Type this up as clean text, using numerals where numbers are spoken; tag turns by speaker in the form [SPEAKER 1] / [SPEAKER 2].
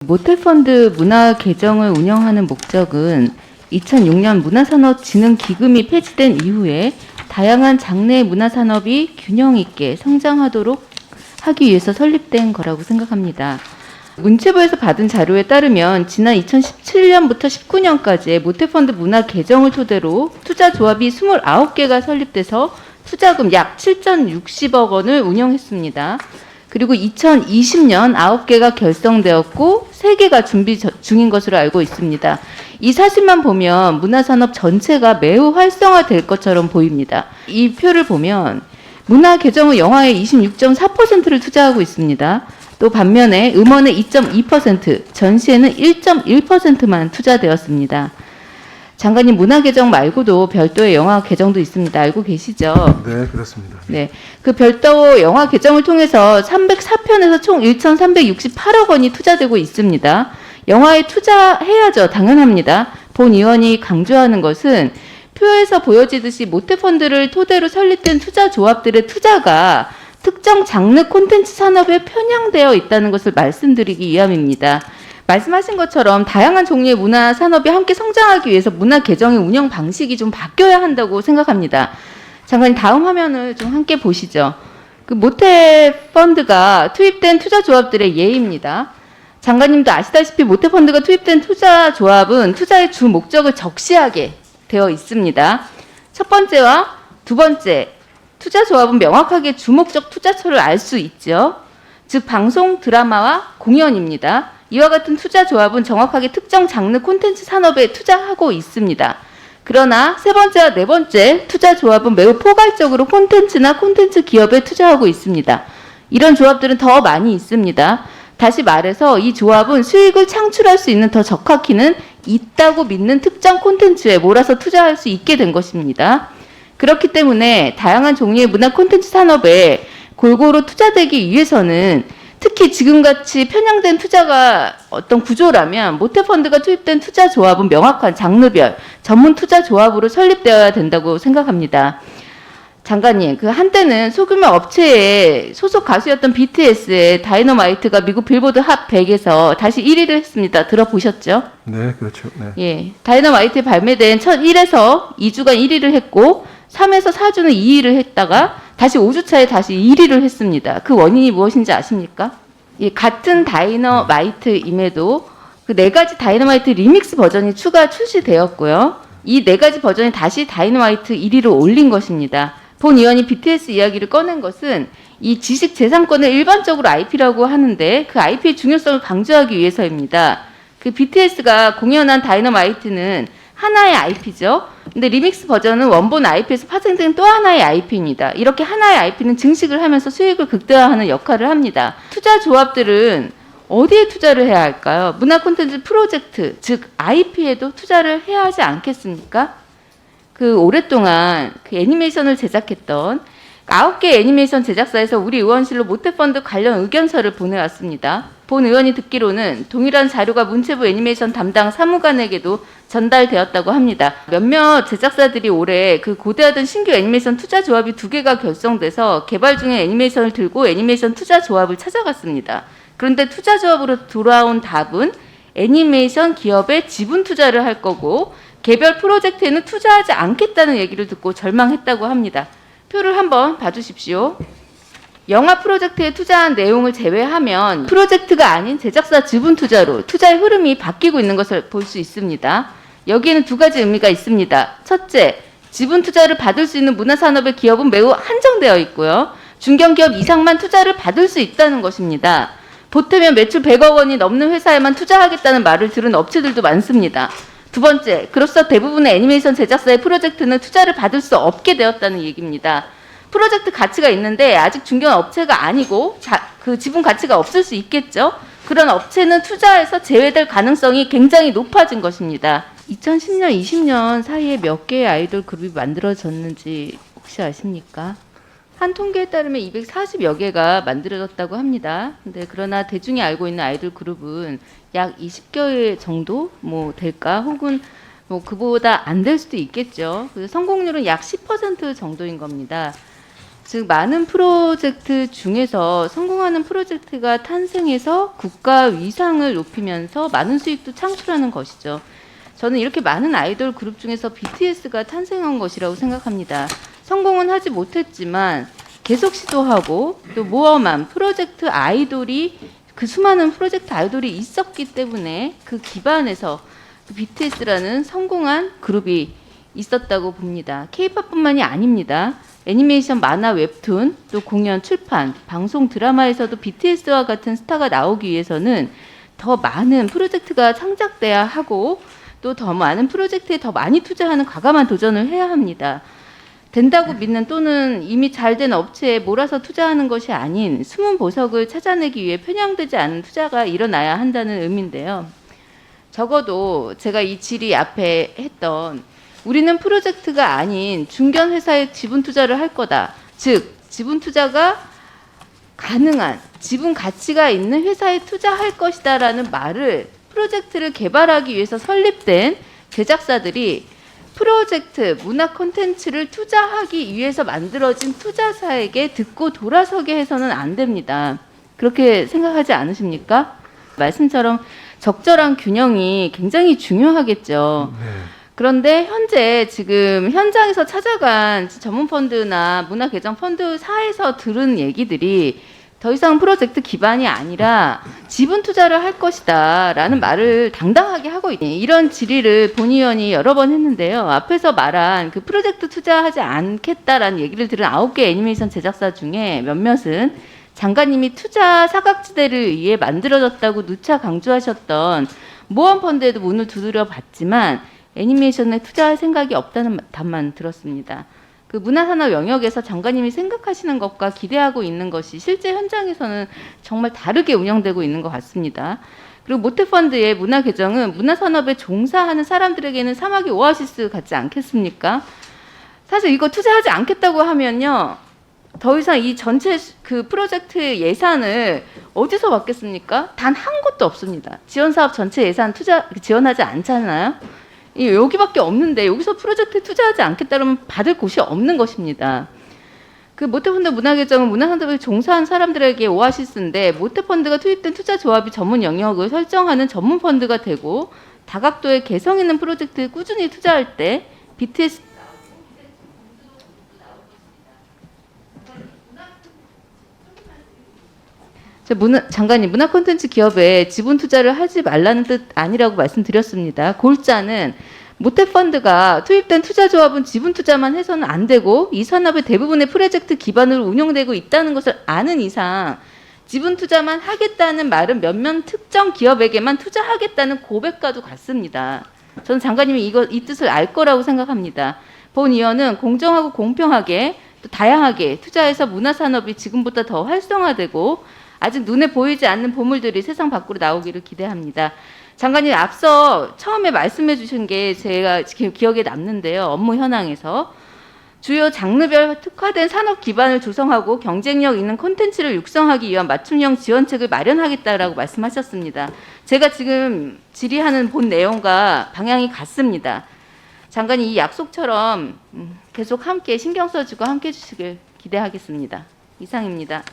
[SPEAKER 1] 모태펀드 문화 계정을 운영하는 목적은 2006년 문화산업진흥기금이 폐지된 이후에 다양한 장르의 문화산업이 균형 있게 성장하도록 하기 위해서 설립된 거라고 생각합니다. 문체부에서 받은 자료에 따르면 지난 2017년부터 19년까지의 모태펀드 문화 계정을 토대로 투자조합이 29개가 설립돼서 투자금 약 7,060억 원을 운영했습니다. 그리고 2020년 9개가 결성되었고 3개가 준비 중인 것으로 알고 있습니다. 이 사실만 보면 문화산업 전체가 매우 활성화될 것처럼 보입니다. 이 표를 보면 문화 계정은 영화의 26.4%를 투자하고 있습니다. 또 반면에 음원의 2.2%, 전시에는 1.1%만 투자되었습니다. 장관님, 문화 계정 말고도 별도의 영화 계정도 있습니다. 알고 계시죠?
[SPEAKER 2] 네, 그렇습니다.
[SPEAKER 1] 네, 그 별도 영화 계정을 통해서 304편에서 총 1,368억 원이 투자되고 있습니다. 영화에 투자해야죠. 당연합니다. 본 의원이 강조하는 것은 표에서 보여지듯이 모태펀드를 토대로 설립된 투자조합들의 투자가 특정 장르 콘텐츠 산업에 편향되어 있다는 것을 말씀드리기 위함입니다. 말씀하신 것처럼 다양한 종류의 문화 산업이 함께 성장하기 위해서 문화 계정의 운영 방식이 좀 바뀌어야 한다고 생각합니다. 장관님, 다음 화면을 좀 함께 보시죠. 그 모태펀드가 투입된 투자조합들의 예입니다. 장관님도 아시다시피 모태펀드가 투입된 투자조합은 투자의 주 목적을 적시하게 되어 있습니다. 첫 번째와 두 번째, 투자조합은 명확하게 주목적 투자처를 알 수 있죠. 즉 방송, 드라마와 공연입니다. 이와 같은 투자조합은 정확하게 특정 장르 콘텐츠 산업에 투자하고 있습니다. 그러나 세 번째와 네 번째 투자조합은 매우 포괄적으로 콘텐츠나 콘텐츠 기업에 투자하고 있습니다. 이런 조합들은 더 많이 있습니다. 다시 말해서 이 조합은 수익을 창출할 수 있는 더 적합히는 있다고 믿는 특정 콘텐츠에 몰아서 투자할 수 있게 된 것입니다. 그렇기 때문에 다양한 종류의 문화 콘텐츠 산업에 골고루 투자되기 위해서는 특히 지금같이 편향된 투자가 어떤 구조라면 모태펀드가 투입된 투자조합은 명확한 장르별 전문 투자조합으로 설립되어야 된다고 생각합니다. 장관님, 그 한때는 소규모 업체의 소속 가수였던 BTS의 다이너마이트가 미국 빌보드 핫 100에서 다시 1위를 했습니다. 들어보셨죠?
[SPEAKER 2] 네, 그렇죠. 네.
[SPEAKER 1] 예, 다이너마이트에 발매된 첫 1에서 2주간 1위를 했고 3에서 4주는 2위를 했다가 다시 5주 차에 다시 1위를 했습니다. 그 원인이 무엇인지 아십니까? 예, 같은 다이너마이트임에도 그 4가지 다이너마이트 리믹스 버전이 추가 출시되었고요. 이 4가지 버전이 다시 다이너마이트 1위로 올린 것입니다. 본 의원이 BTS 이야기를 꺼낸 것은 이 지식 재산권을 일반적으로 IP라고 하는데 그 IP의 중요성을 강조하기 위해서입니다. 그 BTS가 공연한 다이너마이트는 하나의 IP죠. 근데 리믹스 버전은 원본 IP에서 파생된 또 하나의 IP입니다. 이렇게 하나의 IP는 증식을 하면서 수익을 극대화하는 역할을 합니다. 투자 조합들은 어디에 투자를 해야 할까요? 문화 콘텐츠 프로젝트, 즉 IP에도 투자를 해야 하지 않겠습니까? 그 오랫동안 그 애니메이션을 제작했던 9개 애니메이션 제작사에서 우리 의원실로 모태펀드 관련 의견서를 보내왔습니다. 본 의원이 듣기로는 동일한 자료가 문체부 애니메이션 담당 사무관에게도 전달되었다고 합니다. 몇몇 제작사들이 올해 그 고대하던 신규 애니메이션 투자 조합이 2개가 결성돼서 개발 중인 애니메이션을 들고 애니메이션 투자 조합을 찾아갔습니다. 그런데 투자 조합으로 돌아온 답은 애니메이션 기업에 지분 투자를 할 거고 개별 프로젝트에는 투자하지 않겠다는 얘기를 듣고 절망했다고 합니다. 표를 한번 봐주십시오. 영화 프로젝트에 투자한 내용을 제외하면 프로젝트가 아닌 제작사 지분 투자로 투자의 흐름이 바뀌고 있는 것을 볼 수 있습니다. 여기에는 2가지 의미가 있습니다. 첫째, 지분 투자를 받을 수 있는 문화산업의 기업은 매우 한정되어 있고요. 중견기업 이상만 투자를 받을 수 있다는 것입니다. 보태면 매출 100억 원이 넘는 회사에만 투자하겠다는 말을 들은 업체들도 많습니다. 두 번째, 그로써 대부분의 애니메이션 제작사의 프로젝트는 투자를 받을 수 없게 되었다는 얘기입니다. 프로젝트 가치가 있는데 아직 중견 업체가 아니고 그 지분 가치가 없을 수 있겠죠. 그런 업체는 투자에서 제외될 가능성이 굉장히 높아진 것입니다. 2010년, 20년 사이에 몇 개의 아이돌 그룹이 만들어졌는지 혹시 아십니까? 한 통계에 따르면 240여 개가 만들어졌다고 합니다. 근데 그러나 대중이 알고 있는 아이돌 그룹은 약 20개 정도 뭐 될까? 혹은 뭐 그보다 안 될 수도 있겠죠. 그래서 성공률은 약 10% 정도인 겁니다. 즉 많은 프로젝트 중에서 성공하는 프로젝트가 탄생해서 국가 위상을 높이면서 많은 수익도 창출하는 것이죠. 저는 이렇게 많은 아이돌 그룹 중에서 BTS가 탄생한 것이라고 생각합니다. 성공은 하지 못했지만 계속 시도하고 또 모험한 프로젝트 아이돌이 그 수많은 프로젝트 아이돌이 있었기 때문에 그 기반에서 BTS라는 성공한 그룹이 있었다고 봅니다. K-팝뿐만이 아닙니다. 애니메이션, 만화, 웹툰, 또 공연, 출판, 방송, 드라마에서도 BTS와 같은 스타가 나오기 위해서는 더 많은 프로젝트가 창작돼야 하고 또 더 많은 프로젝트에 더 많이 투자하는 과감한 도전을 해야 합니다. 된다고 믿는 또는 이미 잘된 업체에 몰아서 투자하는 것이 아닌 숨은 보석을 찾아내기 위해 편향되지 않은 투자가 일어나야 한다는 의미인데요. 적어도 제가 이 질의 앞에 했던 우리는 프로젝트가 아닌 중견 회사에 지분 투자를 할 거다. 즉 지분 투자가 가능한 지분 가치가 있는 회사에 투자할 것이다라는 말을 프로젝트를 개발하기 위해서 설립된 제작사들이 프로젝트 문화 콘텐츠를 투자하기 위해서 만들어진 투자사에게 듣고 돌아서게 해서는 안 됩니다. 그렇게 생각하지 않으십니까? 말씀처럼 적절한 균형이 굉장히 중요하겠죠.
[SPEAKER 2] 네.
[SPEAKER 1] 그런데 현재 지금 현장에서 찾아간 전문 펀드나 문화 개정 펀드사에서 들은 얘기들이 더 이상 프로젝트 기반이 아니라 지분 투자를 할 것이다 라는 말을 당당하게 하고 있는 이런 질의를 본 의원이 여러 번 했는데요. 앞에서 말한 그 프로젝트 투자하지 않겠다라는 얘기를 들은 9개 애니메이션 제작사 중에 몇몇은 장관님이 투자 사각지대를 위해 만들어졌다고 누차 강조하셨던 모험펀드에도 문을 두드려 봤지만 애니메이션에 투자할 생각이 없다는 답만 들었습니다. 그 문화산업 영역에서 장관님이 생각하시는 것과 기대하고 있는 것이 실제 현장에서는 정말 다르게 운영되고 있는 것 같습니다. 그리고 모태펀드의 문화 개정은 문화산업에 종사하는 사람들에게는 사막의 오아시스 같지 않겠습니까? 사실 이거 투자하지 않겠다고 하면요. 더 이상 이 전체 그 프로젝트 예산을 어디서 받겠습니까? 단 한 곳도 없습니다. 지원사업 전체 예산 지원하지 않잖아요. 여기밖에 없는데 여기서 프로젝트에 투자하지 않겠다 그러면 받을 곳이 없는 것입니다. 그 모태펀드 문화개정은 문화산업에 종사한 사람들에게 오아시스인데 모태펀드가 투입된 투자조합이 전문 영역을 설정하는 전문펀드가 되고 다각도의 개성 있는 프로젝트에 꾸준히 투자할 때 BTS 장관님, 문화 콘텐츠 기업에 지분 투자를 하지 말라는 뜻 아니라고 말씀드렸습니다. 골자는 모태펀드가 투입된 투자조합은 지분 투자만 해서는 안 되고 이 산업의 대부분의 프로젝트 기반으로 운영되고 있다는 것을 아는 이상 지분 투자만 하겠다는 말은 몇몇 특정 기업에게만 투자하겠다는 고백과도 같습니다. 저는 장관님이 이 뜻을 알 거라고 생각합니다. 본 의원은 공정하고 공평하게 또 다양하게 투자해서 문화산업이 지금보다 더 활성화되고 아직 눈에 보이지 않는 보물들이 세상 밖으로 나오기를 기대합니다. 장관님 앞서 처음에 말씀해 주신 게 제가 기억에 남는데요. 업무 현황에서 주요 장르별 특화된 산업 기반을 조성하고 경쟁력 있는 콘텐츠를 육성하기 위한 맞춤형 지원책을 마련하겠다라고 말씀하셨습니다. 제가 지금 질의하는 본 내용과 방향이 같습니다. 장관이 이 약속처럼 계속 함께 신경 써주고 함께 해주시길 기대하겠습니다. 이상입니다.